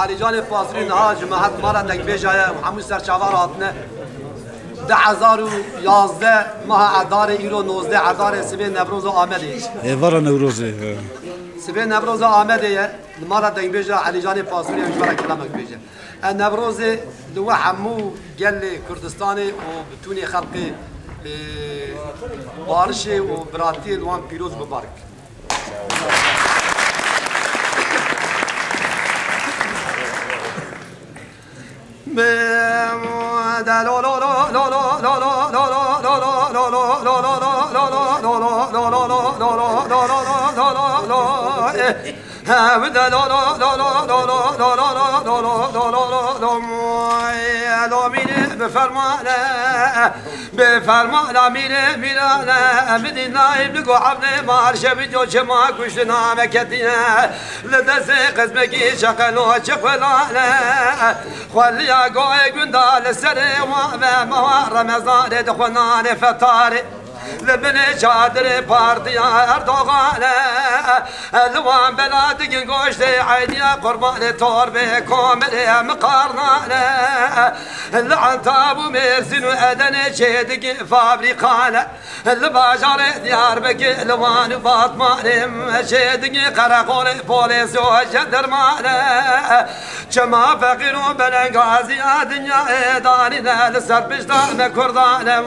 علی جان فاصلی نها جماعت مارا دک جای محمود سرچاوار هاتنه 2011 ماه عدار ایرو 19 عدار سبی نوروز آمدی وارا نوروز سبی نوروز آمدی مارا دک بیجا علی جان فاصلی مشورا کلامک بیجا نوروز دو حمو گل کردستانی و بتونی خلقی بارشی و براتی دوان پیروز مبارک بفرمانه میره میرانه بدی نایب لگو عبد مارشه بیدو چه ما کشت نامکتینه لدست قسمکی شقلو چقلانه خلیا گوی گندال سر و موار رمضان دخنان فتاره لبن چادر پارتیا اردوغانه الوان بلادگین گوشت عیدیا قربان تور به کامل مقارنانه لعن تابو مرسین و ادن چیدگی فابریقانه لباجار دیار بکی لوان باطمانه چیدگی قرقول پولیس و جندرمانه چما فقیر و بلنگازی دنیا دانینه لسر بجدان کردانه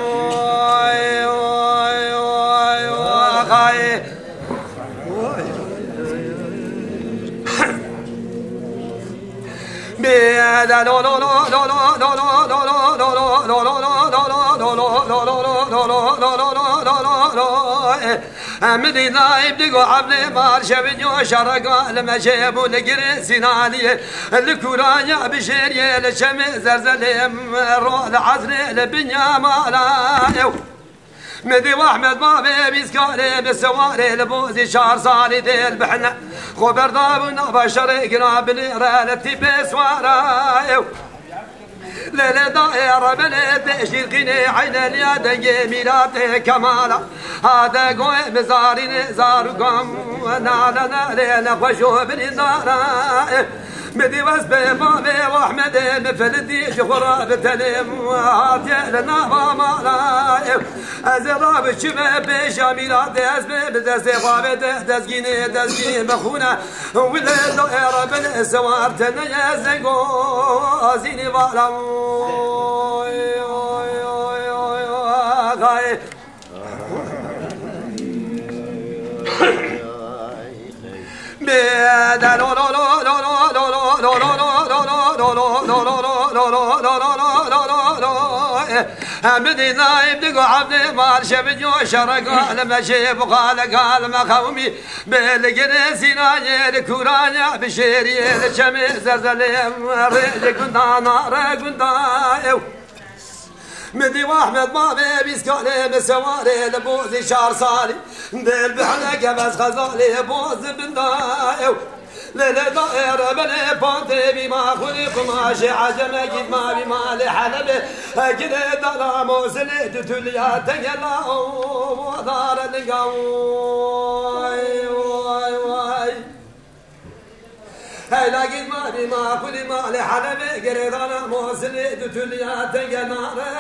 امدي نايب دقو عبلي مارشة بديو شرقا لما جيبو لقري سينالي الكورانيا بشيري لشمي زرزليم رول عزري لبنيا مالايو مدي واحمد ما بيسكالي بالسواري لبوزي شهر صالي ديل بحنا خبر ضابنا بشري قراب ليرالتي بسوارايو ليلة دائرة بلد شرقيني عين اليد ميلاتي كمالا هذا قوي مزاري نزار قم نالنا ليلة خشو بالنار مدي واسبي مامي واحمد مفلدي شخرا بتلم هاتي لنا مالا ازراب الشباب بشاميلات ازبي بدسي خوابت دزقيني دزقيني بخونا ولا دائرة بالسوار تنيا زنقو زيني والا بدي نايب دقو عبد مارشة بديو شرقا لما جيب وقال قال ما خومي بالقري سيناي الكورانيا بشيري الشمي زلزليم ريجي قندا نار قندا مدي واحمد ما بيسكالي بسواري لبوزي شهر صالي ديل بحلقة بس خزالي بوز بندايو ليلة دائرة بني بانتي بما خلق ماشي عجم اكيد ما بمالي حلبي اكيد دانا موسلي تتوليا تنقلا ودار النقاوي واي واي هاي لاقيت ما بما خلق مالي حلبي قريدانا موسلي تتوليا تنقلا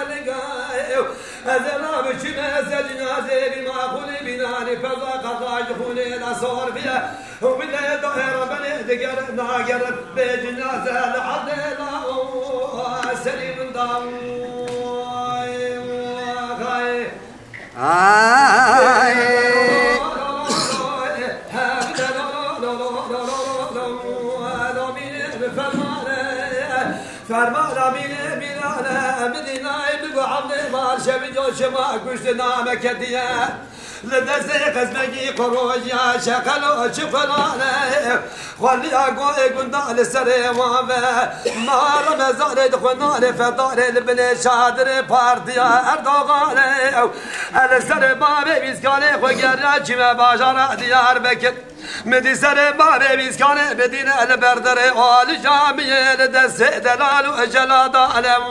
لنقاوي أزلا بشنا زلنازي بما خلق بناني فضاق الراج خوني الأصور فيها وبالله ظهر بني دقر ناقر بجنازة لحد لا سليم ضاوي فرمان مينه مينانه مدينه بقو عبد مارشه بدو شما كشت نامك ديا لدست قزمكي قروجيا شقلو شفلانه خلي اقوي قندال السري وامه نار مزار دخنان فطار البن شادر بارديا اردوغانه السر بابي بيسكانه خوغراجي ما باجار ديار بكت مدي سر بابي بيسكانه بدينه البردر اول جاميه لدست دلال وجلاد علم